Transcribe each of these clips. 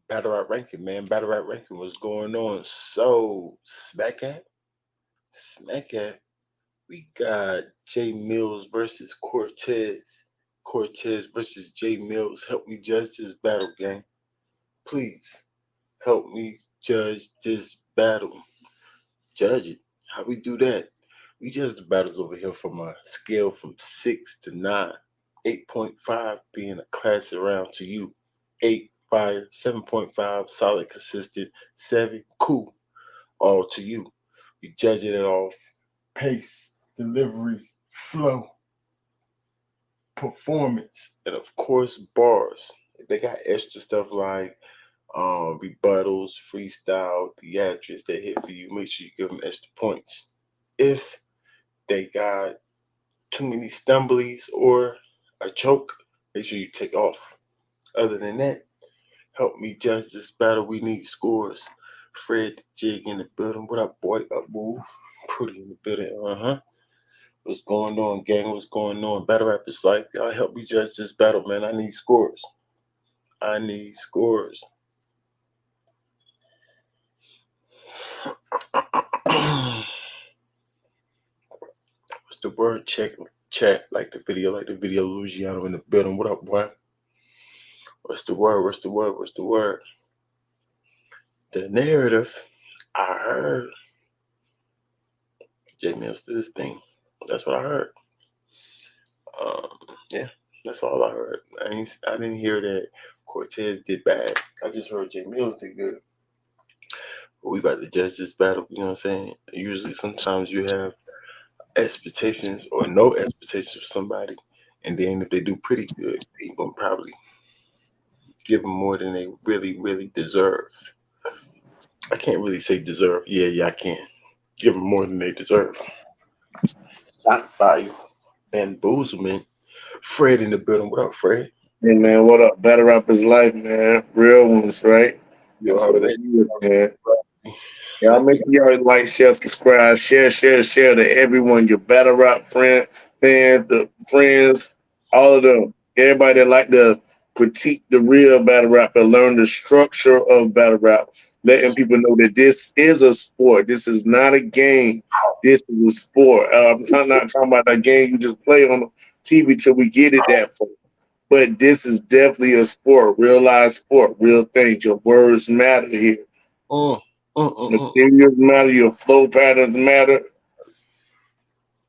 Battle rap ranking, man. Battle rap ranking. What's going on? So smack at. We got J Mills versus Cortez. Cortez versus J Mills. Help me judge this battle, gang. Please help me judge this battle. Judge it. How we do that? We judge the battles over here from a scale from 6 to 9. 8.5 being a classic round to you. 8 fire, 7.5 solid, consistent, 7 cool, all to you. We judge it off pace, delivery, flow, performance, and of course bars. They got extra stuff like rebuttals, freestyle, theatrics that hit for you. Make sure you give them extra points. If they got too many stumblies or a choke, make sure you take off. Other than that, help me judge this battle. We need scores. Fred the Jig in the building. What up, boy? Up, move. Pretty in the building. What's going on, gang? What's going on? Battle Rappers Life. Y'all help me judge this battle, man. I need scores. I need scores. What's the word? Check chat. Like the video. Luciano in the building. What up, boy? What's the word? What's the word? What's the word? The narrative. I heard J Mills did this thing. That's what I heard. Um, yeah, that's all I heard. I didn't hear that Cortez did bad. I just heard J Mills did good. But we about to judge this battle. You know what I'm saying? Usually, sometimes you have expectations or no expectations for somebody, and then if they do pretty good, you're gonna probably give them more than they really, really deserve. I can't really say deserve. Yeah, I can. Give them more than they deserve. Shock value, bamboozlement. Fred in the building. What up, Fred? Hey man, what up? Better Rappers Life, man. Real ones, right? You That's what it already is, man. Y'all like make sure y'all like, share, subscribe, share to everyone, your battle rap fans, the friends, all of them. Everybody that like to critique the real battle rap and learn the structure of battle rap. Letting people know that this is a sport. This is not a game. This is a sport. Not talking about a game you just play on TV till we get it that far. But this is definitely a sport, real life sport, real things. Your words matter here. mm, mm. Materials matter, your flow patterns matter,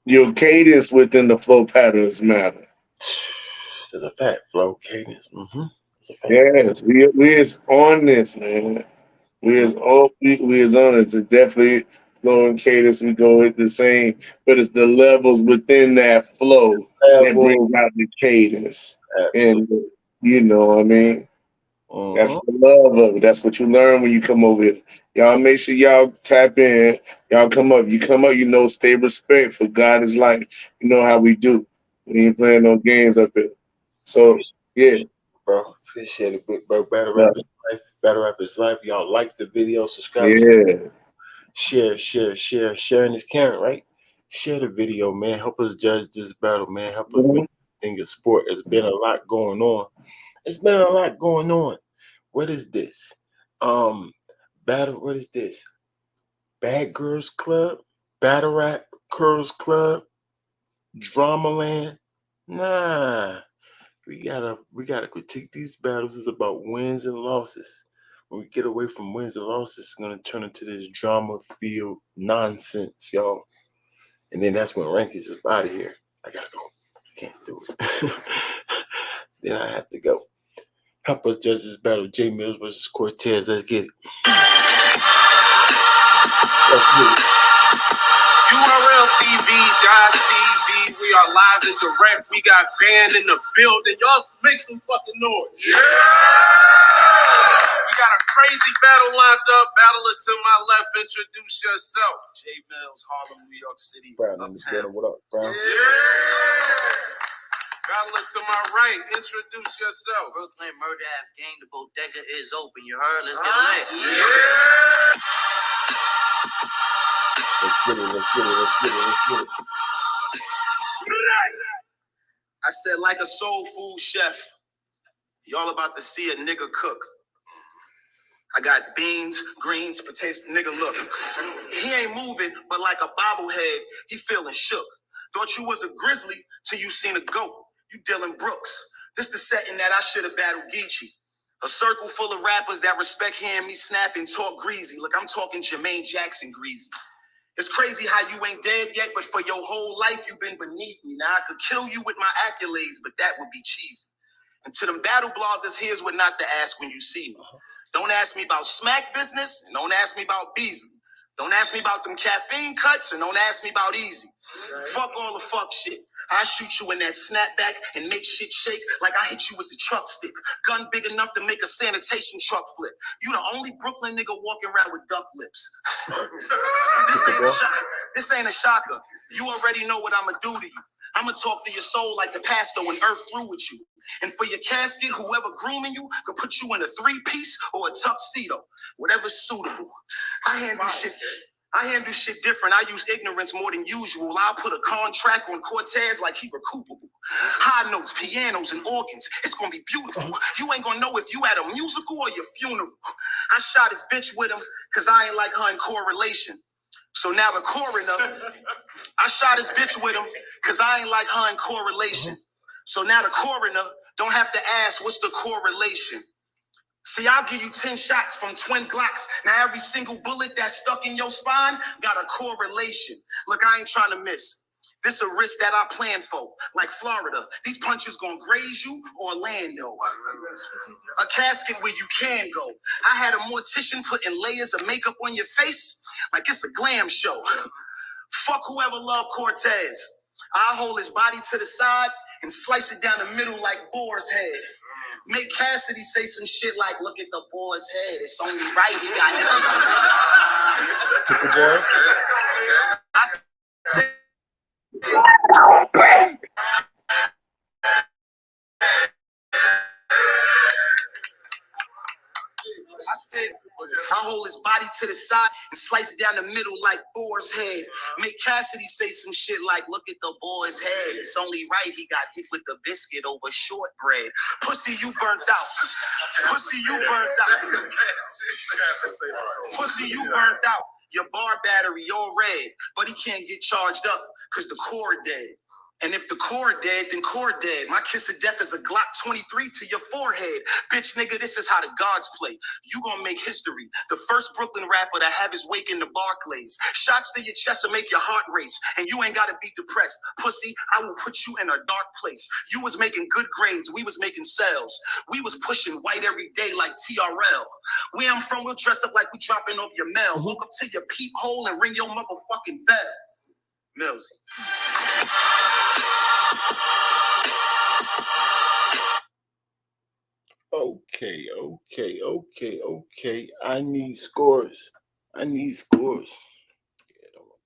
your cadence within the flow patterns matter. It's a fact, flow cadence. It's a fact. Yes, we is on this, man. We is on it. It's definitely flow and cadence. We go with the same, but it's the levels within that flow that brings Level. out the cadence. Absolutely. And you know what I mean? That's Mm-hmm. the love of it. That's what you learn when you come over here. Y'all make sure y'all tap in. Y'all come up. You come up, you know, stay respectful. God is life. You know how we do. We ain't playing no games up here. So, yeah. Appreciate it, bro. Appreciate it, big bro. Battle uh, Rappers Life. Battle Rappers Life. Y'all like the video, subscribe, Yeah. share. Sharing is caring, right? Share the video, man. Help us judge this battle, man. Help us Mhm. make this thing a sport. It's been a lot going on. It's been a lot going on. What is this? Um, battle. What is this? Bad Girls Club, Battle Rap Girls Club, Dramaland. Nah, we gotta critique these battles. It's about wins and losses. When we get away from wins and losses, it's gonna turn into this drama-filled nonsense, y'all. And then that's when rankings is out of here. I gotta go. I can't do it. Then I have to go. Help us judge this battle. J Mills versus Cortez. Let's get it. Let's get it. URLTV.tv. We are live and direct. We got band in the building. Y'all make some fucking noise. Yeah! We got a crazy battle lined up. Battler to my left, introduce yourself. J Mills, Harlem, New York City, Brown in the uptown. building. What up, Brown? Yeah! Battler to my right, introduce yourself. Brooklyn Murder Ave Gang, the bodega is open. You heard? Let's get lit. Yeah! Let's get it. I said, like a soul food chef, y'all about to see a nigga cook. I got beans, greens, potatoes. Nigga, look, he ain't moving, but like a bobblehead, he feeling shook. Thought you was a grizzly till you seen a goat. You Dylan Brooks. This the setting that I should have battled Geechee. A circle full of rappers that respect hearing me snap and talk greasy. Look, I'm talking Jermaine Jackson greasy. It's crazy how you ain't dead yet, but for your whole life you've been beneath me. Now I could kill you with my accolades, but that would be cheesy. And to them battle bloggers, here's what not to ask when you see me. Don't ask me about smack business, and don't ask me about Beasley. Don't ask me about them caffeine cuts, and don't ask me about easy. Fuck all the fuck shit. I shoot you in that snapback and make shit shake like I hit you with the truck stick. Gun big enough to make a sanitation truck flip. You the only Brooklyn nigga walking around with duck lips. This ain't a shocker. You already know what I'ma do to you. I'ma talk to your soul like the pastor when earth through with you. And for your casket, whoever grooming you could put you in a 3-piece or a tuxedo, whatever's suitable. I handle shit different. I use ignorance more than usual. I'll put a contract on Cortez like he recoupable. High notes, pianos, and organs. It's gonna be beautiful. You ain't gonna know if you at a musical or your funeral. I shot his bitch with him because I ain't like her in correlation. So now the coroner, I shot his bitch with him because I ain't like her in correlation. So now the coroner don't have to ask what's the correlation. See, I'll give you 10 shots from twin Glocks. Now every single bullet that's stuck in your spine got a correlation. Look, I ain't trying to miss. This a risk that I plan for, like Florida. These punches gonna graze you or Orlando. A casket where you can go. I had a mortician putting layers of makeup on your face like it's a glam show. Fuck whoever loved Cortez. I'll hold his body to the side and slice it down the middle like boar's head. Make Cassidy say some shit like, look at the boy's head. It's only right he got it. Took the boy. I said, I hold his body to the side and slice it down the middle like boar's head. Make Cassidy say some shit like, look at the boy's head. It's only right he got hit with the biscuit over shortbread. Pussy, you burnt out. Pussy, you burnt out. Pussy, you burnt out. Your bar battery all red, but he can't get charged up because the core dead. And if the core dead, then core dead. My kiss of death is a Glock 23 to your forehead. Bitch, nigga, this is how the gods play. You gonna make history. The first Brooklyn rapper to have his wake in the Barclays. Shots to your chest will make your heart race. And you ain't gotta be depressed. Pussy, I will put you in a dark place. You was making good grades. We was making sales. We was pushing white every day like TRL. Where I'm from, we'll dress up like we dropping off your mail. Look up to your peephole and ring your motherfucking bell. Millz. Okay. I need scores. Yeah, I don't want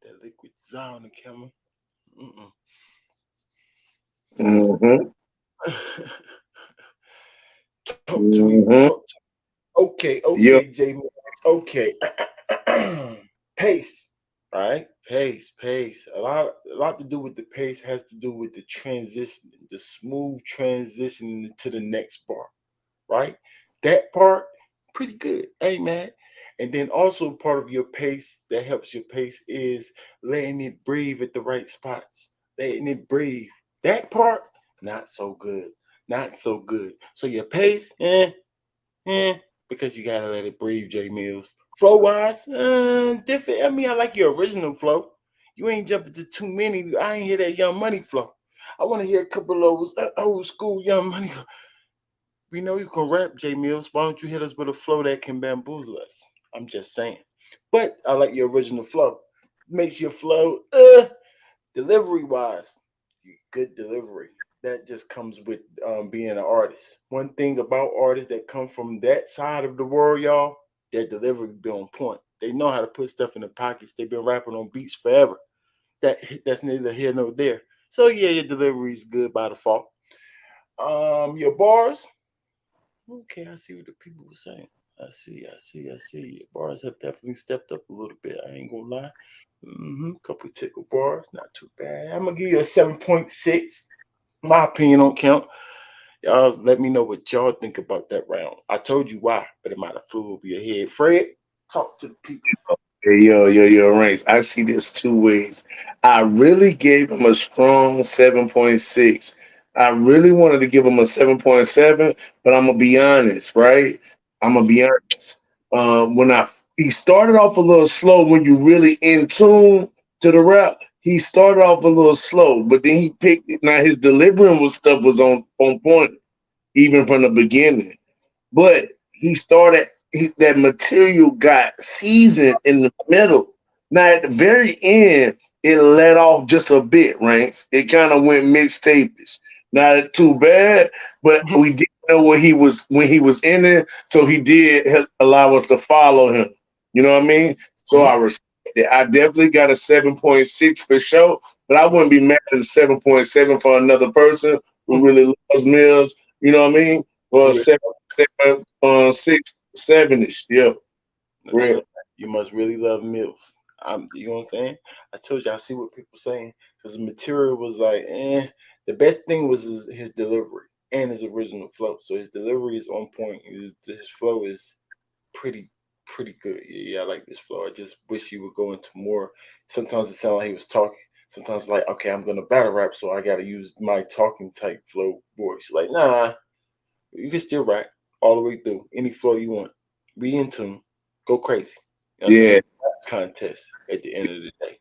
that liquid on the camera. Talk to me. Okay, Yep. J. Okay. Pace. Right? Pace. A lot to do with the pace has to do with the transition, the smooth transition to the next bar. Right? That part, pretty good. Hey man. And then also part of your pace that helps your pace is letting it breathe at the right spots. Letting it breathe. That part, not so good. So your pace, because you gotta let it breathe, J Mills. Flow wise, different. I mean, I like your original flow. You ain't jumping to too many. I ain't hear that Young Money flow. I want to hear a couple of those old school Young Money. We know you can rap, J Mills. Why don't you hit us with a flow that can bamboozle us? I'm just saying. But I like your original flow. Makes your flow, delivery wise, good delivery. That just comes with being an artist. One thing about artists that come from that side of the world, y'all, their delivery be on point. They know how to put stuff in the pockets. They've been rapping on beats forever. That's neither here nor there. So yeah, your delivery is good by default. Your bars, okay, I see what the people were saying. I see. Your bars have definitely stepped up a little bit. I ain't gonna lie. Couple of tickle bars, not too bad. I'm gonna give you a 7.6. My opinion don't count. Y'all let me know what y'all think about that round. I told you why, but it might have flew over your head. Fred, talk to the people. Hey, yo, Ranks. I see this two ways. I really gave him a strong 7.6. I really wanted to give him a 7.7, but I'm gonna be honest, right? I'm gonna be honest. When he started off a little slow when you really in tune to the rap. He started off a little slow, but then he picked it. Now his delivering was stuff was on point even from the beginning. But that material got seasoned in the middle. Now at the very end, it let off just a bit, Ranks. It kind of went mixtapish. Not too bad, but we didn't know what he was when he was in it, so he did allow us to follow him. You know what I mean? So I respect it. I definitely got a 7.6 for sure, but I wouldn't be mad at a 7.7 for another person who really loves Mills. You know what I mean? Well, Yeah. 7.6, yeah. That's Real. a, you must really love Millz. You know what I'm saying? I told you I see what people saying because the material was like, eh. The best thing was his delivery and his original flow. So his delivery is on point. His flow is pretty good. Yeah, I like this flow. I just wish he would go into more. Sometimes it sounded like he was talking. Sometimes like, okay, I'm gonna battle rap, so I gotta use my talking type flow voice. Like, nah, you can still rap all the way through any flow you want. Be in tune, go crazy. You know what I'm saying? Yeah. It's a contest at the end of the day.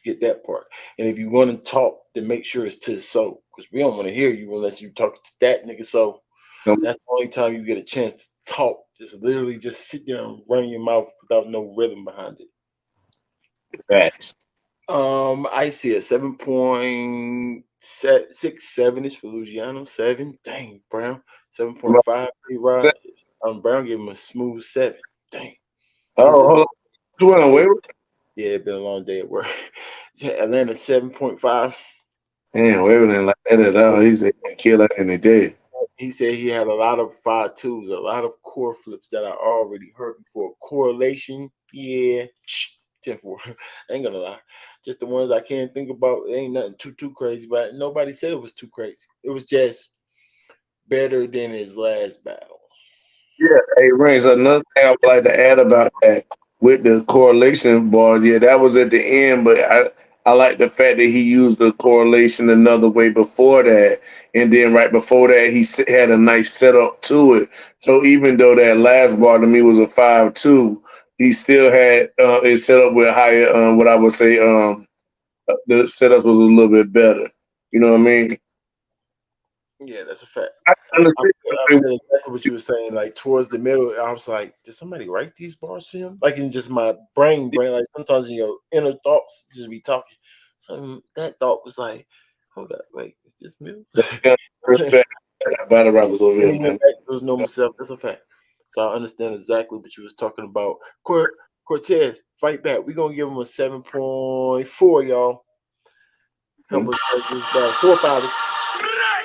Get that part. And if you want to talk, then make sure it's to the soul, because we don't want to hear you unless you talk to that nigga. So that's the only time you get a chance to talk. Just literally just sit there and run your mouth without no rhythm behind it. Facts. I see a 7.67 is for Luciano. 7. Dang, Brown. 7.5. Rod. Brown gave him a smooth 7. Dang. Oh, hold on. You want to wait? Yeah, it's been a long day at work. Atlanta 7.5. Man, Waver didn't like that at all. He's a killer in the day. He said he had a lot of 5.2s, a lot of core flips that I already heard before. Correlation, yeah, 10-4. I ain't gonna lie. Just the ones I can't think about. It ain't nothing too crazy, but nobody said it was too crazy. It was just better than his last battle. Yeah, hey, Rings, another thing I would like to add about that with the correlation bar, yeah, that was at the end, but I like the fact that he used the correlation another way before that, and then right before that, had a nice setup to it. So even though that last bar to me was a 5.2, he still had it set up with higher, what I would say, the setup was a little bit better. You know what I mean? Yeah, that's a fact. I I understand. feel exactly what you were saying. Like towards the middle, I was like, did somebody write these bars for him? Like in just my brain. Like sometimes in your inner thoughts just be talking. So that thought was like, hold up, wait, is this Millz? Respect. Battle rappers over And here, he went man. back to his normal self. That's a fact. So I understand exactly what you was talking about. Cortez, fight back. We're gonna give him a 7.4, y'all. Help us break this battle. 4 5.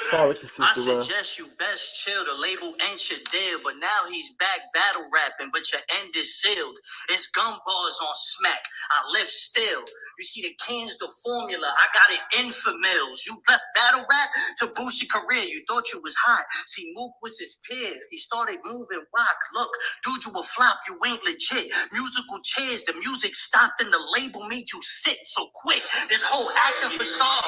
Solid, I consistent run. suggest you best chill. The label ain't your deal, but now he's back battle rapping, but your end is sealed. It's gun bars on smack. I live still. You see the cans, the formula. I got it in for Millz. You left battle rap to boost your career. You thought you was hot. See, Mook was his peer. He started moving rock. Look, dude, you a flop. You ain't legit. Musical chairs. The music stopped and the label made you sit. So quick. This whole acting facade.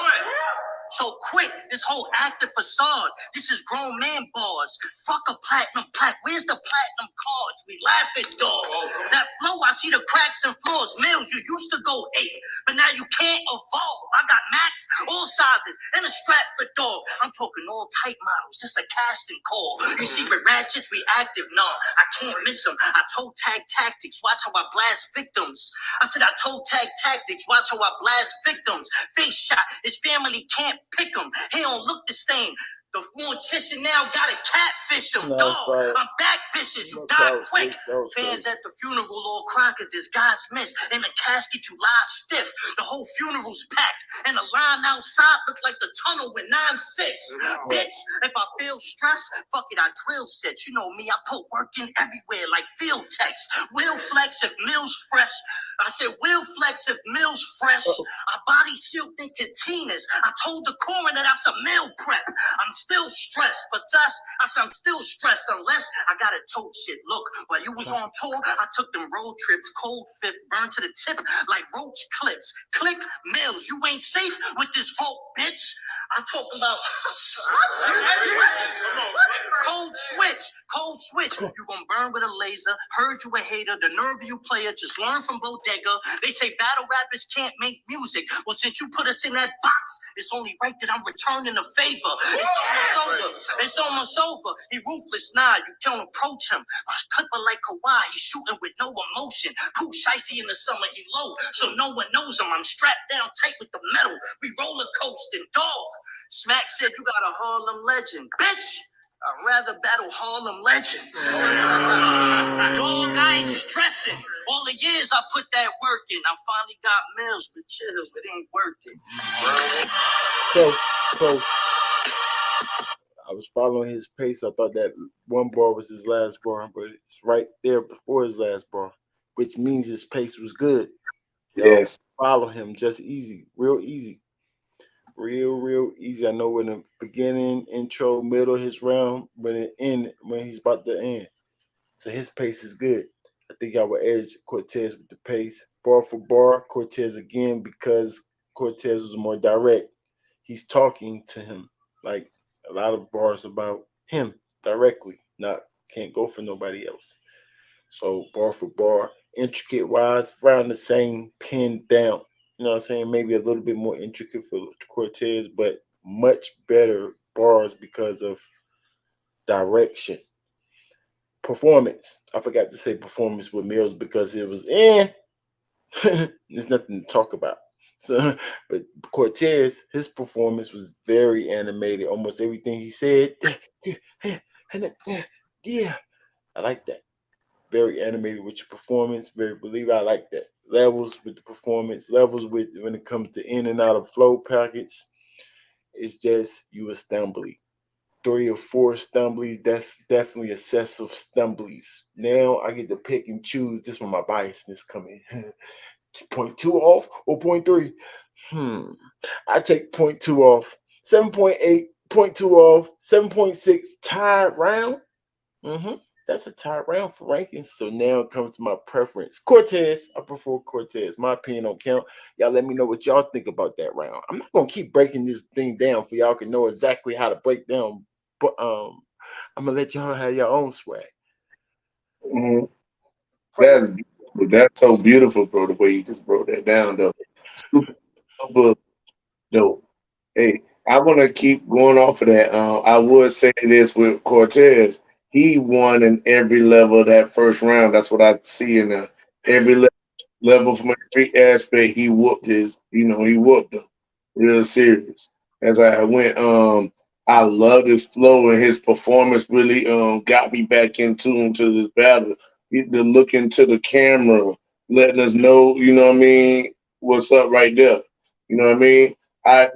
So quit this whole active facade. This is grown man bars. Fuck a platinum plaque. Where's the platinum cards? We laugh at dog. That flow, I see the cracks and flaws. Millz, you used to go 8, but now you can't evolve. I got max, all sizes, and a strap for dog. I'm talking all type models. Just a casting call. You see with ratchets reactive. No, I can't miss them. I toe tag tactics. Watch how I blast victims. I said I toe tag tactics. Watch how I blast victims. Face shot. His family can't pick him. He don't look the same. The mortician now gotta catfish him. No, Dog, right. I'm back vicious. You No, die that was quick. sick. That was Fans crazy. at the funeral all cry cause this guy's missed. In the casket, you lie stiff. The whole funeral's packed. And the line outside look like the tunnel with 9-6. Bitch, if I feel stressed, fuck it, I drill sets. You know me, I put work in everywhere like field techs. Will flex if Millz fresh. I said, will flex if Millz fresh. I body sealed in containers. I told the coroner that's a meal prep. I'm still stressed. For us, I said I'm still stressed unless I got to tote shit. Look, while you was on tour, I took them road trips, cold fit, burned to the tip like roach clips. Click, Millz, you ain't safe with this folk, bitch. I talk about cold switch. You gonna burn with a laser. Heard you a hater. The nerve of you player. Just learn from Bodega. They say battle rappers can't make music. Well, since you put us in that box, it's only right that I'm returning the favor. It's almost over. He ruthless. Nah, you can't approach him. I clipper like Kawhi. He's shooting with no emotion. Pooh Shicey in the summer. He low, so no one knows him. I'm strapped down tight with the metal. We roller coasting, dog. Smack said you got a Harlem legend, bitch. I'd rather battle Harlem legends. Dog, I ain't stressing. All the years I put that work in. I finally got Millz, but chill, it ain't worth it. So I was following his pace. I thought that one bar was his last bar, but it's right there before his last bar, which means his pace was good. Yes. Follow him just easy, real easy. Real easy. I know in the beginning, intro, middle, his round, when he's about to end. So his pace is good. I think I would edge Cortez with the pace. Bar for bar, Cortez again, because Cortez was more direct. He's talking to him. Like a lot of bars about him directly. Can't go for nobody else. So bar for bar, intricate wise, around the same, pinned down. You know what I'm saying? Maybe a little bit more intricate for Cortez, but much better bars because of direction. Performance. I forgot to say performance with Millz because it was there's nothing to talk about. So, but Cortez, his performance was very animated. Almost everything he said, yeah, I like that. Very animated with your performance, very believable. I like that. Levels with the performance, levels with when it comes to in and out of flow packets. It's just you a stumbly. 3 or 4 stumblies, that's definitely excessive stumblies. Now I get to pick and choose. This is where my biasness come in. 0.2 off or 0.3? I take 0.2 off. 7.8, 0.2 off, 7.6 tied round. That's a tied round for rankings. So now it comes to my preference. Cortez. I prefer Cortez. My opinion don't count. Y'all let me know what y'all think about that round. I'm not gonna keep breaking this thing down for y'all can know exactly how to break down. But I'm gonna let y'all have your own swag. Mm-hmm. That's so beautiful, bro. The way you just broke that down, though. Super dope. Hey, I want to keep going off of that. I would say this with Cortez. He won in every level of that first round. That's what I see in every level from every aspect. He whooped he whooped them real serious. As I went, I love his flow and his performance really got me back into this battle. The look into the camera, letting us know, you know what I mean, what's up right there. You know what I mean? I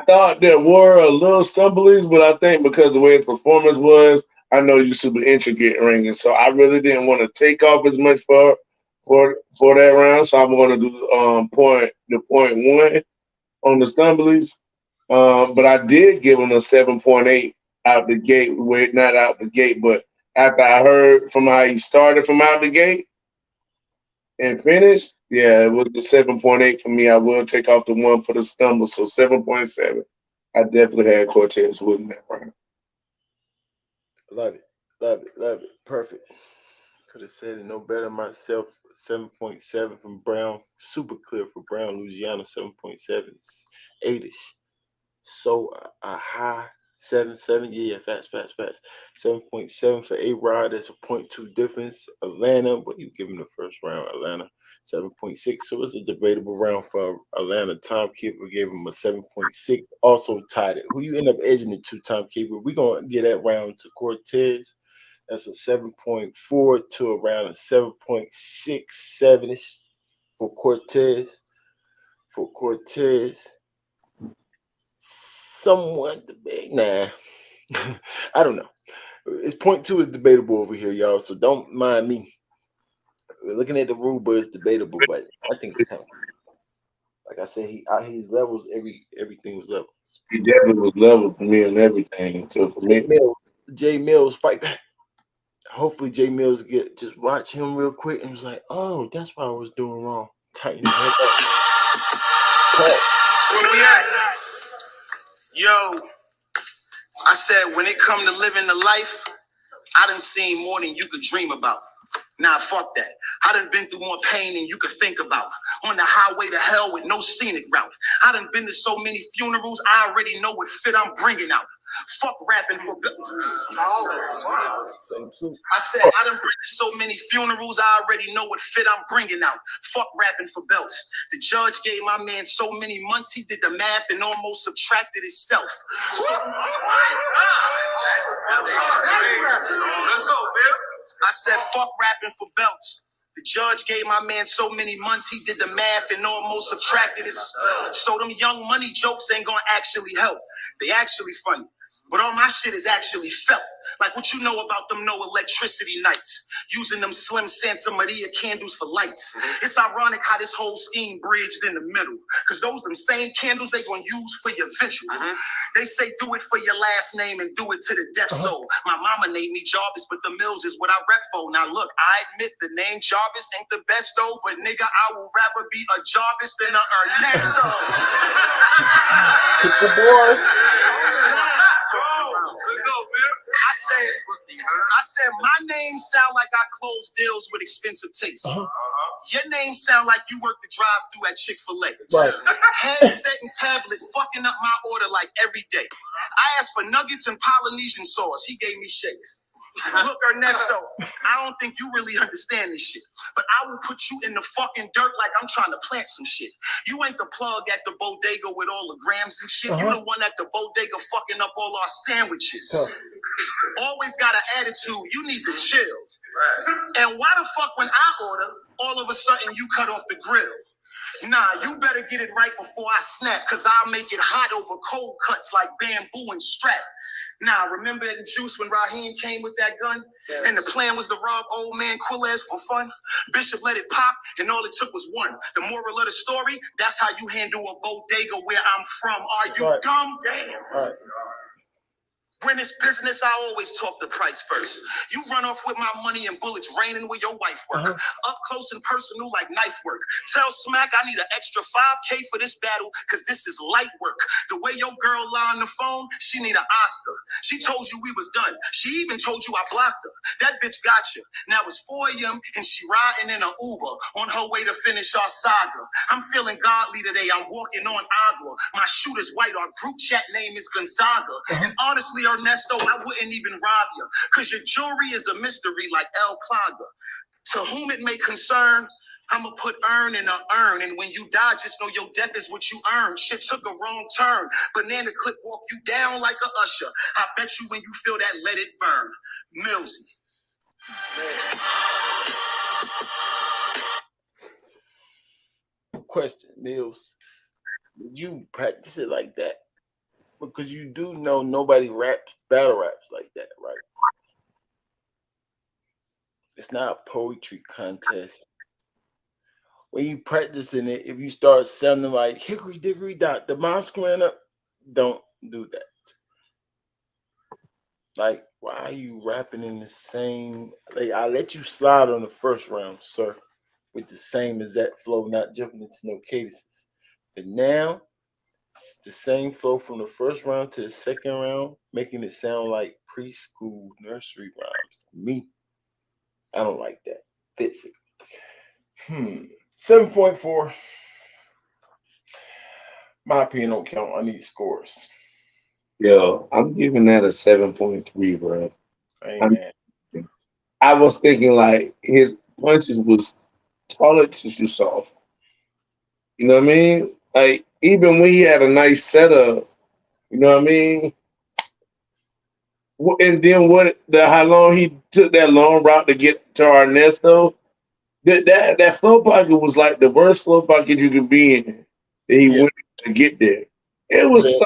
thought there were a little stumblies, but I think because the way his performance was, I know you're super intricate ringing, so I really didn't want to take off as much for that round. So I'm going to do point 1 on the stumblies. But I did give him a 7.8 out the gate. Wait, not out the gate, but after I heard from how he started from out the gate and finished, yeah, it was the 7.8 for me. I will take off the 1 for the stumble, so 7.7. I definitely had Cortez winning that round. Love it. Perfect. Could have said it no better myself. 7.7 from Brown. Super clear for Brown, Louisiana. 7.7. 8-ish. So a high 7.7. Yeah, fast. 7.7 for A-Rod. That's a 0.2 difference. Atlanta, what you giving the first round? Atlanta, 7.6. So it's a debatable round for Atlanta. Timekeeper gave him a 7.6. Also tied it. Who you end up edging it to, Timekeeper? We're going to get that round to Cortez. That's a 7.4 to around a 7.67-ish for Cortez. Somewhat debate. Nah. I don't know. It's 0.2 is debatable over here, y'all. So don't mind me. We're looking at the rule, but it's debatable, but I think it's kind of Like I said, he's levels. Everything was levels. He definitely was levels to me and everything. So for Jay me, Mills, Jay Mills fight back. Hopefully, Jay Mills just watch him real quick and was like, "Oh, that's what I was doing wrong." Tighten his head up. Where we at? Yo, I said when it come to living the life, I done seen more than you could dream about. Nah, fuck that. I done been through more pain than you could think about. On the highway to hell with no scenic route. I done been to so many funerals, I already know what fit I'm bringing out. Fuck rapping for... Same suit. I said, I done been to so many funerals, I already know what fit I'm bringing out. Fuck rapping for belts. The judge gave my man so many months, he did the math and almost subtracted himself. Let's go, Bill. I said, fuck rapping for belts. The judge gave my man so many months, he did the math and almost subtracted his. So them young money jokes ain't gonna actually help. They actually funny. But all my shit is actually felt. Like what you know about them no electricity nights. Using them slim Santa Maria candles for lights. It's ironic how this whole scheme bridged in the middle. Cause those them same candles they gonna use for your visual. They say do it for your last name and do it to the death soul. My mama named me Jarvis, but the Millz is what I rep for. Now look, I admit the name Jarvis ain't the best though, but nigga, I would rather be a Jarvis than a Ernesto. Took the boys. I said, my name sound like I close deals with expensive tastes. Your name sound like you work the drive-through at Chick-fil-A. Right. Handset and tablet fucking up my order like every day. I asked for nuggets and Polynesian sauce. He gave me shakes. Look, Ernesto, I don't think you really understand this shit, but I will put you in the fucking dirt like I'm trying to plant some shit. You ain't the plug at the bodega with all the grams and shit. You the one at the bodega fucking up all our sandwiches. Always got an attitude. You need to chill. And why the fuck when I order, all of a sudden you cut off the grill? Nah, you better get it right before I snap, cause I'll make it hot over cold cuts like bamboo and strap. Nah, remember in Juice when Raheem came with that gun? Yes. And the plan was to rob old man Quillez for fun? Bishop let it pop, and all it took was one. The moral of the story, that's how you handle a bodega where I'm from. Are you dumb? Damn. When it's business, I always talk the price first. You run off with my money and bullets raining where your wife work. Up close and personal like knife work. Tell Smack I need an extra 5K for this battle, cause this is light work. The way your girl lie on the phone, she need an Oscar. She told you we was done. She even told you I blocked her. That bitch got you. Now it's 4 a.m. and she riding in an Uber on her way to finish our saga. I'm feeling godly today. I'm walking on agua. My shooter's white. Our group chat name is Gonzaga. And honestly, Ernesto, I wouldn't even rob you, because your jewelry is a mystery like El Plaga. To whom it may concern, I'ma put earn in a urn, and when you die, just know your death is what you earn. Shit took a wrong turn. Banana clip walk you down like a usher. I bet you when you feel that, let it burn. Millz. Question, Millz. Did you practice it like that? Because you do know nobody raps battle raps like that, right? It's not a poetry contest. When you practicing it, if you start sounding like hickory dickory dot, the mom squaring up, don't do that. Like, why are you rapping in the same? Like, I let you slide on the first round, sir, with the same exact flow, not jumping into no cadences. But now, it's the same flow from the first round to the second round, making it sound like preschool nursery rhymes to me. I don't like that. Fits it. 7.4. My opinion don't count. I need scores. Yo, I'm giving that a 7.3, bro. Amen. I was thinking like his punches was toilet tissue soft. You know what I mean? Like even when he had a nice setup, you know what I mean? And then how long he took that long route to get to Ernesto? That flow pocket was like the worst flow pocket you could be in. That he went to get there. It was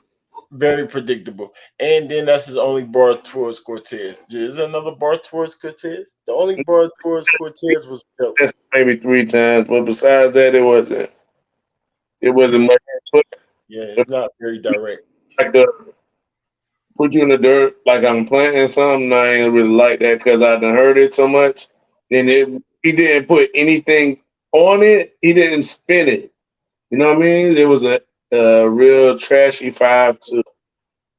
very predictable. And then that's his only bar towards Cortez. Is there another bar towards Cortez? The only bar towards Cortez was maybe 3 times, but besides that, it wasn't. It wasn't much. Yeah, it's not very direct. Like put you in the dirt, like I'm planting something. I ain't really like that because I done heard it so much. Then he didn't put anything on it. He didn't spin it. You know what I mean? It was a real trashy 5-2. It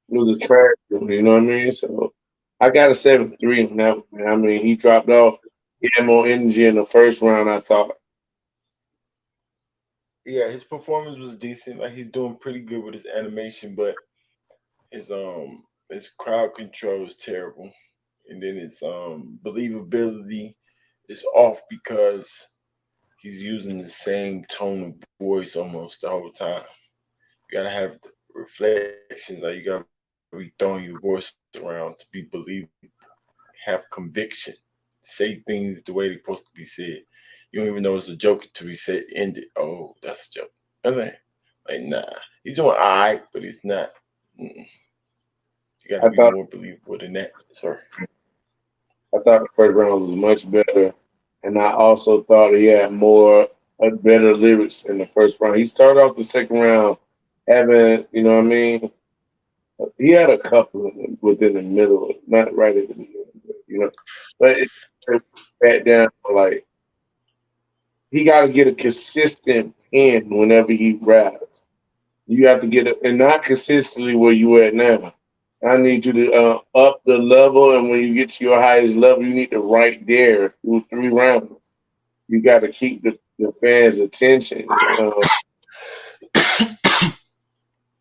was a trash one, you know what I mean? So I got a 7-3 on that one, man. I mean, he dropped off. He had more energy in the first round, I thought. Yeah, his performance was decent. Like he's doing pretty good with his animation, but his crowd control is terrible. And then his believability is off because he's using the same tone of voice almost the whole time. You gotta have reflections, like you gotta be throwing your voice around to be believable, have conviction, say things the way they're supposed to be said. You don't even know it's a joke until he said ended. Oh, that's a joke. That's like nah. He's doing alright, but he's not. Mm-mm. You gotta I be thought more believable than that. Sorry. I thought the first round was much better, and I also thought he had better lyrics in the first round. He started off the second round having, you know what I mean? He had a couple within the middle, not right at the beginning, you know. But it back down like he got to get a consistent pen whenever he raps. You have to get it, and not consistently where you at now. I need you to up the level, and when you get to your highest level, you need to right there through 3 rounds. You got to keep the fans' attention.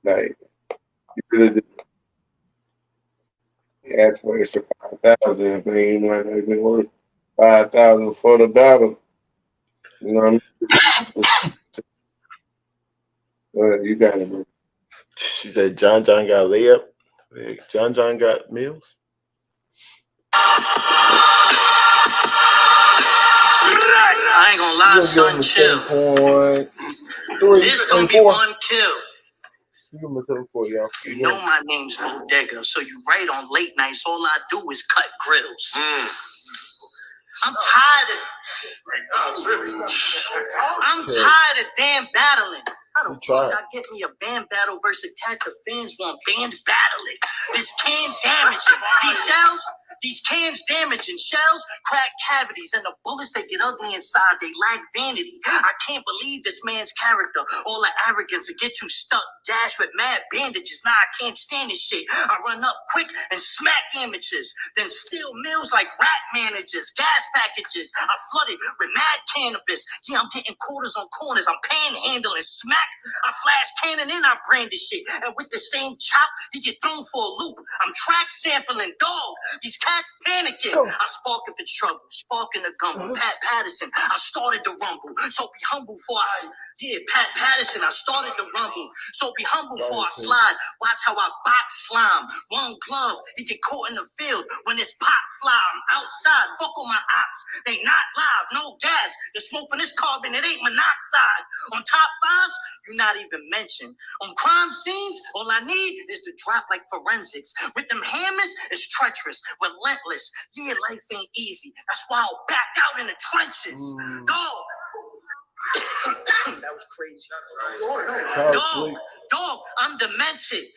Like you could have asked for extra 5,000. I think he might have been worth 5,000 for the battle. You know what I mean? You got it, bro. She said John got layup. John got Millz. I ain't gonna lie, son, chill. This gonna be one kill. Give him a 7-4, y'all. You know my name's Bodega, so you right on late nights. All I do is cut grills. I'm tired of damn battling. How the fuck I get me a band battle versus a cat the fans want band battling? This can damaging. These cans damaging. Shells crack cavities, and the bullets they get ugly inside. They lack vanity. I can't believe this man's character. All the arrogance to get you stuck, gashed with mad bandages. Nah, I can't stand this shit. I run up quick and smack amateurs, then steal meals like rat managers, gas packages. I flooded with mad cannabis. Yeah, I'm getting quarters on corners. I'm panhandling, smack. I flash cannon and I brand this shit. And with the same chop, he get thrown for a loop. I'm track sampling, dog. These cats panicking. I spark if it's trouble. Sparking the gumbo. Pat Patterson, I started the rumble. So be humble for us. Yeah, Pat Patterson, I started the rumble. So be humble for I slide. Watch how I box slime. One glove, he get caught in the field. When it's pot fly, I'm outside. Fuck on my ops. They not live, no gas. The smoke from this carbon, it ain't monoxide. On top fives, you not even mentioned. On crime scenes, all I need is to drop like forensics. With them hammers, it's treacherous, relentless. Yeah, life ain't easy. That's why I'll back out in the trenches. Dog. That was crazy. Dog, I'm demented.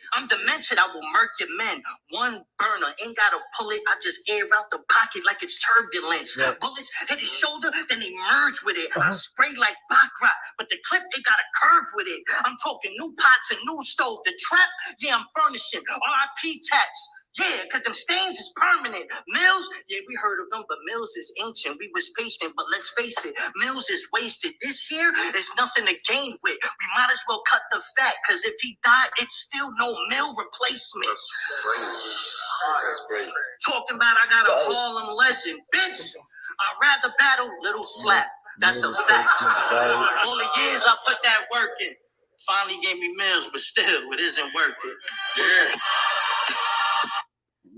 I will murk your men. One burner, ain't gotta pull it. I just air out the pocket like it's turbulence. Yeah. Bullets hit his shoulder, then they merge with it. I spray like Baccarat, but the clip, they got a curve with it. I'm talking new pots and new stove. The trap, yeah, I'm furnishing. RIP tats. Yeah, because them stains is permanent. Millz, yeah, we heard of them, but Millz is ancient. We was patient, but let's face it, Millz is wasted. This here is nothing to gain with. We might as well cut the fat, because if he died, it's still no mill replacement. That's great. Talking about I got a Harlem legend. Bitch, I'd rather battle Little Slap. That's a fact. All the years I put that work in. Finally gave me Millz, but still, it isn't worth it. Yeah.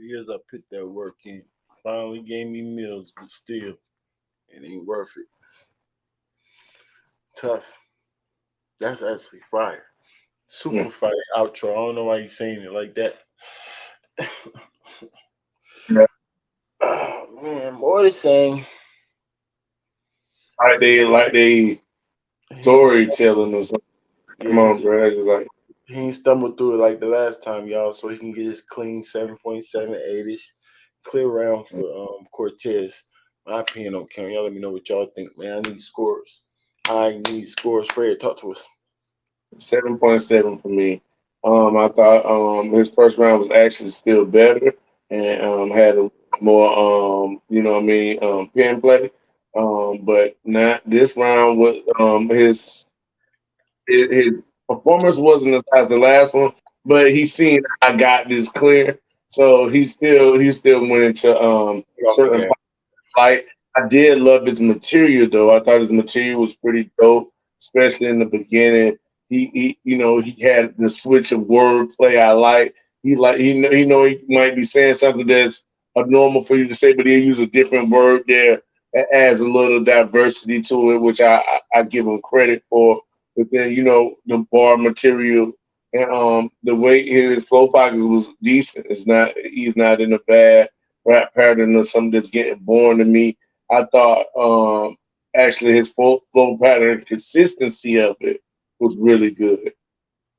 Years I put that work in. Finally gave me Millz, but still, it ain't worth it. Tough. That's actually fire. Super fire outro. I don't know why he's saying it like that. Oh man, what is saying? Like they storytelling or something. Yeah, Come on, bro. It's like he ain't stumbled through it like the last time, y'all. So he can get his clean 7.78ish clear round for Cortez. My opinion on Cam. Y'all let me know what y'all think, man. I need scores. I need scores. Fred, talk to us. 7.7 for me. I thought his first round was actually still better and had a more pen play. But not this round was his performance wasn't as high as the last one, but he seen I got this clear, so he still went into certain Okay. like I did love his material though. I thought his material was pretty dope, especially in the beginning. He had the switch of wordplay. I like. He might be saying something that's abnormal for you to say, but he'll use a different word there that adds a little diversity to it, which I give him credit for. But then the bar material and the way his flow pockets was decent. He's not in a bad rap pattern or something that's getting boring to me. I thought actually his flow pattern consistency of it was really good, to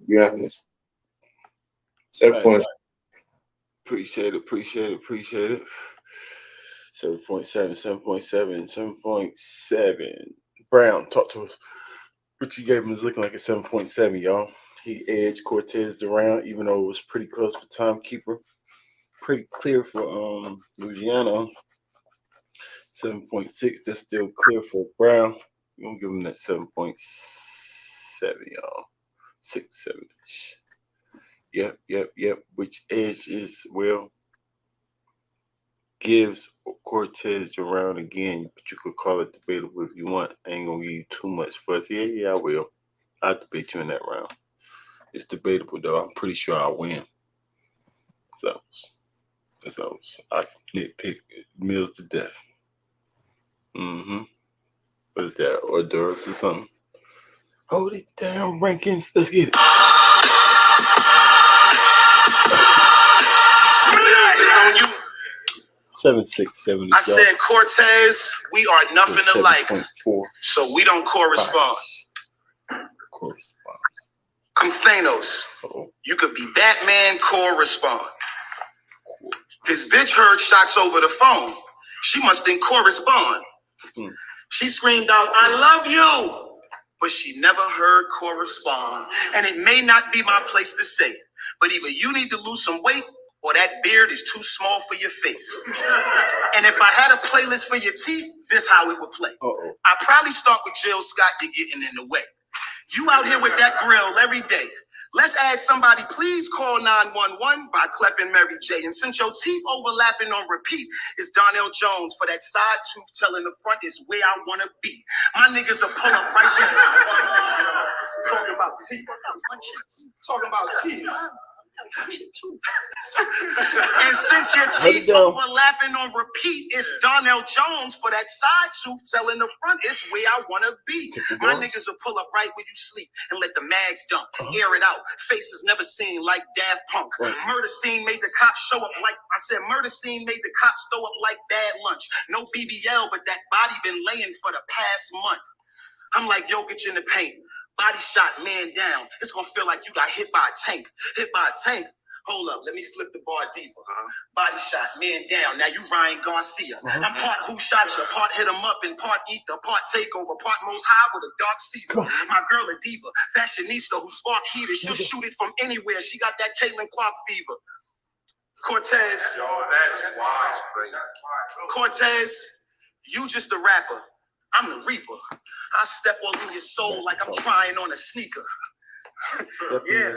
be honest. 7 Right, points. right. Appreciate it. 7.7, 7.7, 7.7. Brown, talk to us. What you gave him is looking like a 7.7, y'all. He edged Cortez around, even though it was pretty close for timekeeper. Pretty clear for Louisiana. 7.6, that's still clear for Brown. We're gonna give him that 7.7, y'all. 6, 7. Yep. Which edge is gives Cortez around again, but you could call it debatable if you want. I ain't gonna give you too much fuss. Yeah, I will. I'll debate you in that round. It's debatable though. I'm pretty sure I'll win. So I nitpick Millz to death. What is that? Hors d'oeuvres or something? Hold it down, rankings. Let's get it. 7.6. I said, Cortez, we are nothing alike, 7.4. so we don't correspond. I'm Thanos. Uh-oh. You could be Batman, correspond. His bitch heard shots over the phone. She must then correspond. She screamed out, I love you, but she never heard correspond. And it may not be my place to say it, but either you need to lose some weight or that beard is too small for your face. And if I had a playlist for your teeth, this how it would play. I'd probably start with Jill Scott, you're getting in the way. You out here with that grill every day. Let's add somebody, please call 911 by Clef and Mary J. And since your teeth overlapping on repeat, it's Donnell Jones for that side tooth telling the front is where I want to be. My niggas will pull up right there. Talking about teeth. Talking about teeth. And since your teeth overlapping on repeat, it's Donnell Jones for that side tooth telling the front is where I want to be. My niggas will pull up right where you sleep and let the mags dump, air it out. Faces never seen like Daft Punk. Murder scene made the cops show up like, murder scene made the cops throw up like bad lunch. No BBL, but that body been laying for the past month. I'm like Jokic in the paint. Body shot, man down. It's gonna feel like you got hit by a tank. Hit by a tank. Hold up, let me flip the bar deeper. Body shot, man down. Now you Ryan Garcia. I'm part who shot you, part hit him up, and part ether, part takeover, part most high with a dark Caesar. My girl a diva, fashionista who spark heater. She'll shoot it from anywhere. She got that Caitlin Clark fever. Cortez. Yo, that's wild. Cortez, you just a rapper. I'm the reaper. I step all in your soul like I'm trying on a sneaker. Yeah.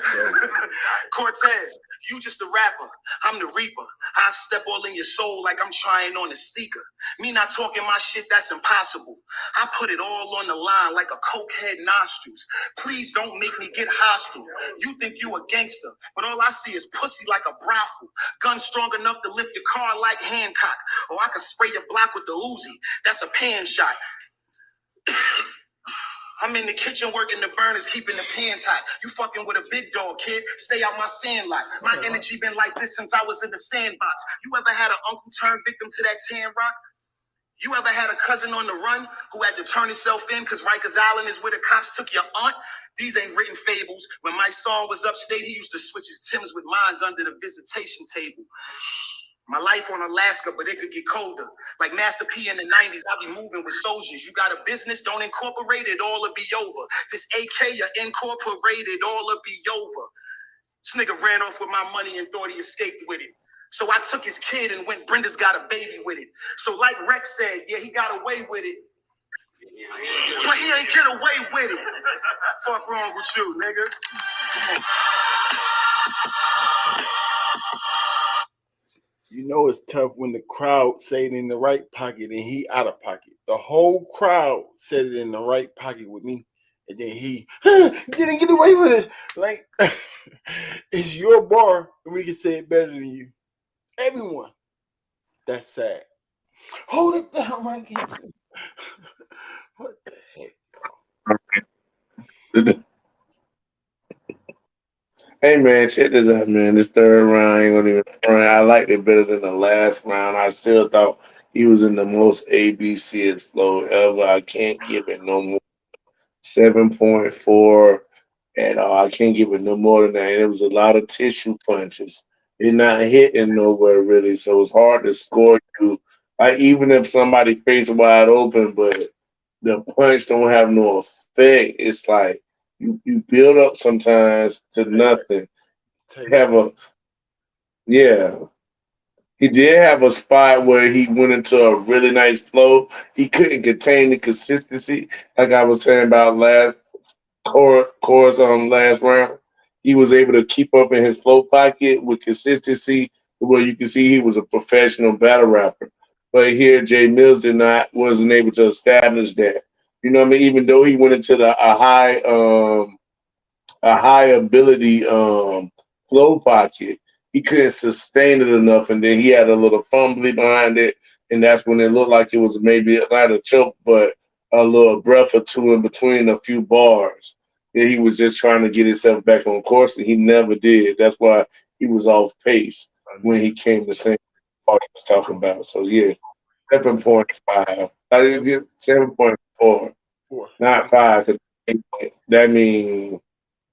Cortez, you just a rapper. I'm the reaper. I step all in your soul like I'm trying on a sneaker. Me not talking my shit, that's impossible. I put it all on the line like a cokehead nostrils. Please don't make me get hostile. You think you a gangster, but all I see is pussy like a brothel. Gun strong enough to lift your car like Hancock. Or I could spray your block with the Uzi. That's a pan shot. I'm in the kitchen working the burners, keeping the pans hot. You fucking with a big dog, kid. Stay out my sandlot. My energy been like this since I was in the sandbox. You ever had an uncle turn victim to that tan rock? You ever had a cousin on the run who had to turn himself in because Rikers Island is where the cops took your aunt? These ain't written fables. When my song was upstate, he used to switch his Timbs with mines under the visitation table. My life on Alaska, but it could get colder. Like Master P in the 90s, I'll be moving with soldiers. You got a business, don't incorporate it, all will be over. This AK, you incorporated, all will be over. This nigga ran off with my money and thought he escaped with it. So I took his kid and went, Brenda's got a baby with it. So like Rex said, yeah, he got away with it. But he ain't get away with it. Fuck wrong with you, nigga? You know it's tough when the crowd say it in the right pocket and he out of pocket. The whole crowd said it in the right pocket with me. And then he didn't get away with it. Like, it's your bar and we can say it better than you. Everyone. That's sad. Hold it down, my kids. What the heck? Hey man, check this out, man. This third round ain't gonna even front. I liked it better than the last round. I still thought he was in the most ABC flow ever. I can't give it no more. 7.4 at all. I can't give it no more than that. It was a lot of tissue punches. You're not hitting nowhere really, so it's hard to score you. Like even if somebody face wide open, but the punch don't have no effect. It's like you build up sometimes to nothing. Have a yeah. He did have a spot where he went into a really nice flow. He couldn't contain the consistency, like I was saying about last course last round. He was able to keep up in his flow pocket with consistency, where you can see he was a professional battle rapper. But here, Jay Millz wasn't able to establish that. You know what I mean? Even though he went into a high ability flow pocket, he couldn't sustain it enough, and then he had a little fumbly behind it, and that's when it looked like it was maybe not a choke, but a little breath or two in between a few bars. And he was just trying to get himself back on course, and he never did. That's why he was off pace when he came to sing what he was talking about. So yeah, 7.5. I did 7.4, not 5. That means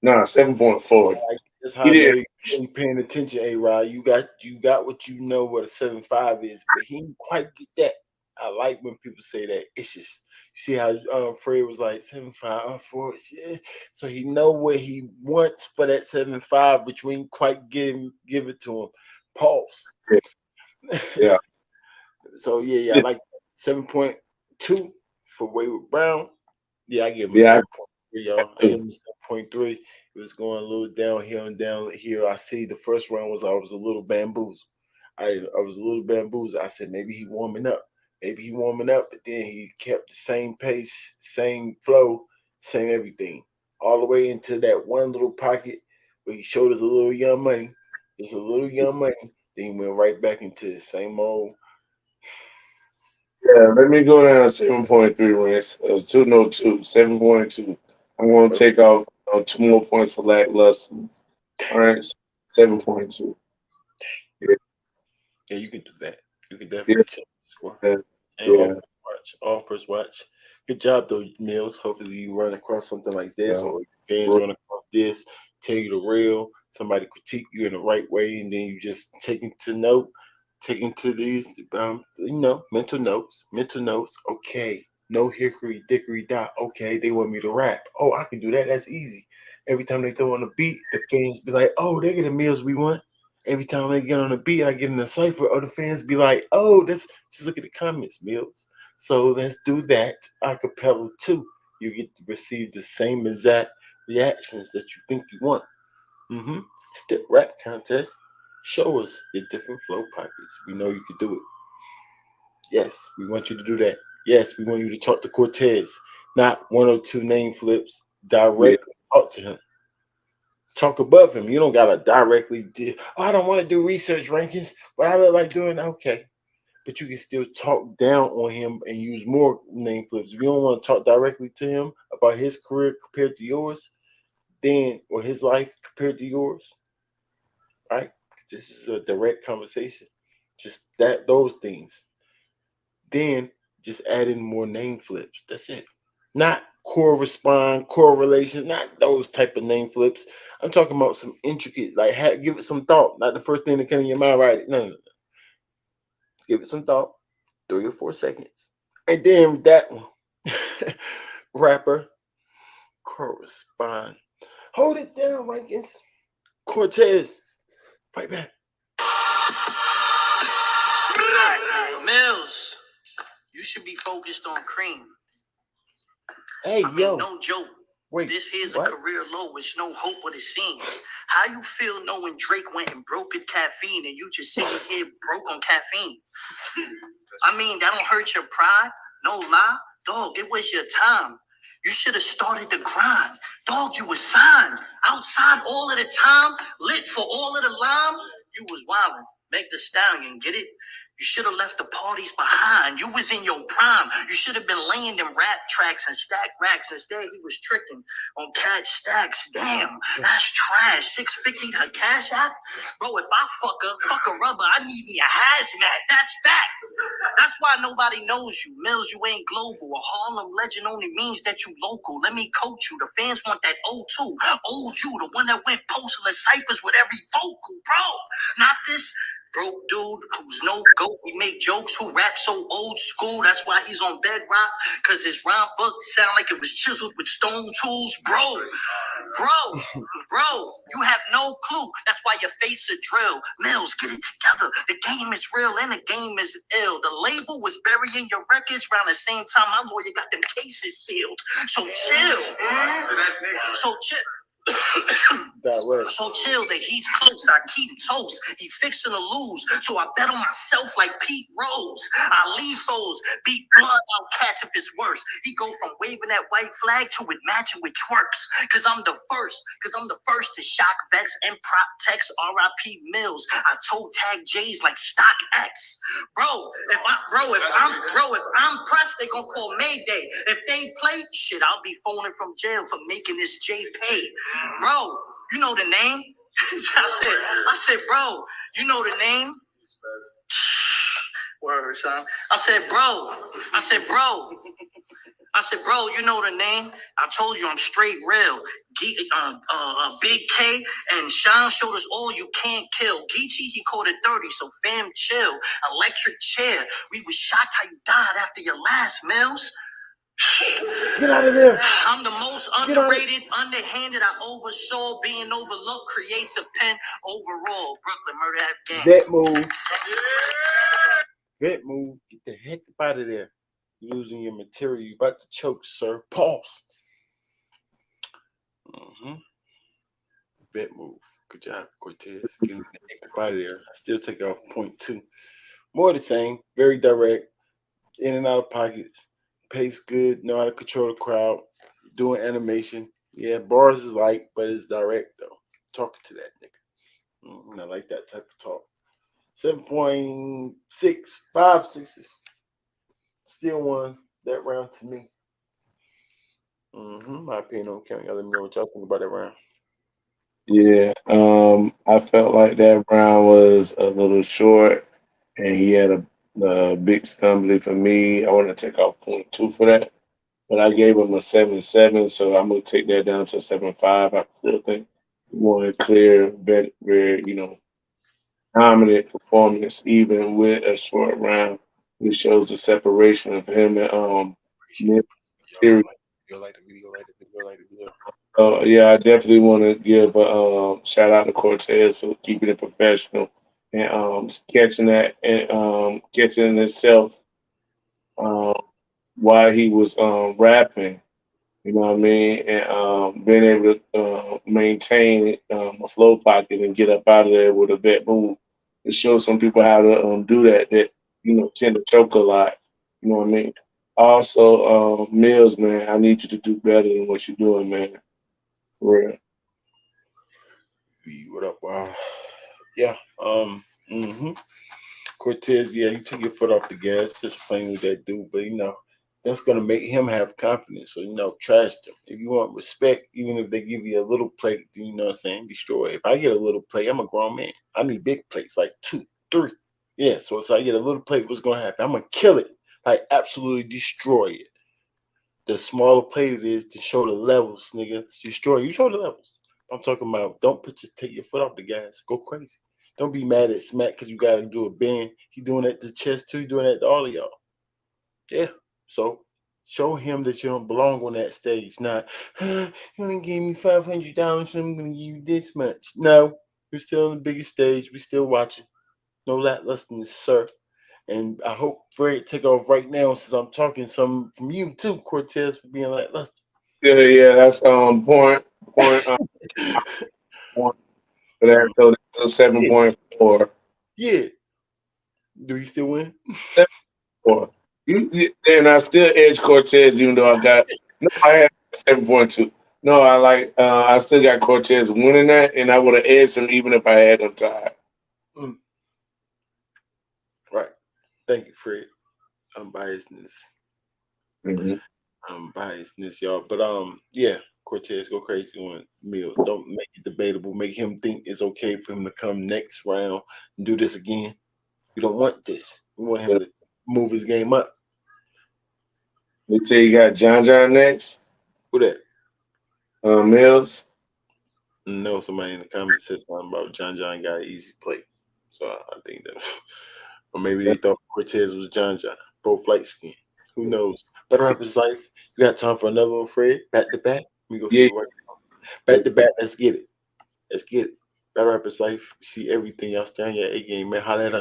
7.4. That's how I know you really paying attention, A-Rod. You got what you know what a 7.5 is, but he didn't quite get that. I like when people say that. It's just you see how Fred was like 7.5 4. Yeah. So he know what he wants for that 7.5, but you ain't quite give it to him. Pause. Yeah. So yeah, I like 7.2 for Wayward Brown. Yeah, I give him a 7.3, y'all. I give him a 7.3. It was going a little downhill and down here. I see the first round I was a little bamboozled. I was a little bamboozled. I said maybe he warming up. Maybe he warming up, but then he kept the same pace, same flow, same everything. All the way into that one little pocket where he showed us a little young money. Just a little young money. Then he went right back into the same old. Yeah, let me go down 7.3 ranks. It was 7.2. I'm going to take off 2 more points for lackluster. All right, 7.2. Yeah, you can do that. You can definitely check the score. Yeah. All first watch. Good job though, Millz. Hopefully you run across something like this, or fans run across this, tell you the real, somebody critique you in the right way, and then you just take into these mental notes. Okay. No hickory dickory dot. Okay, they want me to rap. Oh, I can do that. That's easy. Every time they throw on the beat, the fans be like, oh, they get the Millz we want. Every time they get on the beat, I get in the cipher, or the fans be like, oh, just look at the comments, Millz. So let's do that a cappella too. You get to receive the same exact reactions that you think you want. Step rap contest. Show us your different flow pockets. We know you can do it. Yes, we want you to do that. Yes, we want you to talk to Cortez, not one or two name flips. Directly talk to him. Talk above him. You don't gotta directly do. Oh, I don't want to do research rankings, but I look like doing okay. But you can still talk down on him and use more name flips. If you don't want to talk directly to him about his career compared to yours, or his life compared to yours, right? This is a direct conversation. Just those things. Then Just add in more name flips. That's it. Not correlations, not those type of name flips. I'm talking about some intricate, like give it some thought. Not the first thing that came in your mind, right? No. Give it some thought, 3 or 4 seconds. And then that one, rapper, correspond. Hold it down, Rankins. Cortez, fight back. Millz, you should be focused on cream. Hey, yo. No joke. Wait, this here's what? A career low. It's no hope what it seems. How you feel knowing Drake went and broke at caffeine and you just sitting here broke on caffeine? That don't hurt your pride. No lie. Dog, it was your time. You should have started the grind. Dog, you was signed. Outside all of the time, lit for all of the lime. You was wildin'. Make the stallion, get it? You should have left the parties behind. You was in your prime. You should have been laying them rap tracks and stack racks. Instead, he was tricking on cat stacks. Damn, that's trash. 650 her cash app? Bro, if I fuck a rubber, I need me a hazmat. That's facts. That's why nobody knows you. Millz, you ain't global. A Harlem legend only means that you local. Let me coach you. The fans want that O2. Old you, the one that went postal and ciphers with every vocal. Bro, not this broke dude who's no goat. We make jokes who rap so old school. That's why he's on bedrock. Cause his rhyme book sound like it was chiseled with stone tools. Bro, you have no clue. That's why your face a drill. Millz, get it together. The game is real and the game is ill. The label was burying your records around the same time my lawyer got them cases sealed. So chill. So chill. So chill that he's close. I keep toast. He fixing to lose. So I bet on myself like Pete Rose. I leave foes. Beat blood out cats if it's worse. He go from waving that white flag to it matching with twerks. Cause I'm the first to shock vets and prop text R.I.P. Millz. I toe tag J's like stock X. Bro, if I'm pressed, they gonna call Mayday. If they play, shit, I'll be phoning from jail for making this J pay. Bro, you know the name? I said, bro, you know the name? Word, son. I said, bro, you know the name? I told you I'm straight real. Big K and Sean showed us all you can't kill. Geechee, he called it 30, so fam, chill. Electric chair. We was shocked how you died after your last, Millz. Get out of there. I'm the most underrated, underhanded. I oversaw. Being overlooked creates a pen overall. Brooklyn murder that gang. That move. Get the heck out of there. You're losing your material. You about to choke, sir. Pause. Bet move. Good job, Cortez. Getting the heck out of there. I still take it off 0.2. More of the same. Very direct. In and out of pockets. Pace good, know how to control the crowd, doing animation. Yeah, bars is light, but it's direct though. Talking to that nigga. I like that type of talk. 7.6, 5 6s. Still won that round to me. My opinion on count. Y'all let me know what y'all think about that round. Yeah, I felt like that round was a little short, and he had a big stumbling for me. I want to take off 0.2 for that, but I gave him a 7.7, so I'm gonna take that down to 7.5. I still think he wanted clear, very, very, dominant performance, even with a short round. It shows the separation of him and Nip. Like the video. Yeah, I definitely want to give a shout out to Cortez for keeping it professional and catching that and catching itself while he was rapping. You know what I mean? And being able to maintain a flow pocket and get up out of there with a vet move. It shows some people how to do that tend to choke a lot. You know what I mean? Also, Millz, man, I need you to do better than what you're doing, man. For real. What up? Wow. Yeah. Cortez, yeah, you took your foot off the gas, just playing with that dude, but that's gonna make him have confidence. So, trash them. If you want respect, even if they give you a little plate, you know what I'm saying? Destroy it. If I get a little plate, I'm a grown man. I need big plates, like 2, 3. Yeah, so if I get a little plate, what's gonna happen? I'm gonna kill it. Like absolutely destroy it. The smaller plate it is to show the levels, nigga. Destroy. You show the levels. I'm talking about. Don't take your foot off the gas. Go crazy. Don't be mad at Smack because you got to do a bend. He doing that to Chess too. He doing that to all of y'all. Yeah. So show him that you don't belong on that stage. Not, you only gave me $500, so I'm gonna give you this much. No, we're still on the biggest stage. We still watching. No lacklustiness, sir. And I hope Fred take off right now since I'm talking some from you too, Cortez, for being lackluster. Yeah, that's point point for that. So that's Yeah. 7.4. Yeah. Do he still win? 7.4. And I still edge Cortez, even though I got no. I had 7.2. No, I still got Cortez winning that, and I would have edged him even if I had him tied. Mm. Right. Thank you, Fred. Unbiasedness. Mm-hmm. Unbiasedness, y'all. But yeah, Cortez, go crazy on Millz. Don't make it debatable. Make him think it's okay for him to come next round and do this again. We don't want this. We want him to move his game up. Let's say you got John next. Who that? Millz. No, somebody in the comments said something about John got an easy play. So I think that, or maybe they thought Cortez was John. Both light skin. Who knows? Better rap his life. You got time for another one, Fred? Back to back? We go see Yeah. right now. Back to back. Let's get it. Let's get it. Better rap his life. See everything. Y'all stay on your A game, man. Holla at us.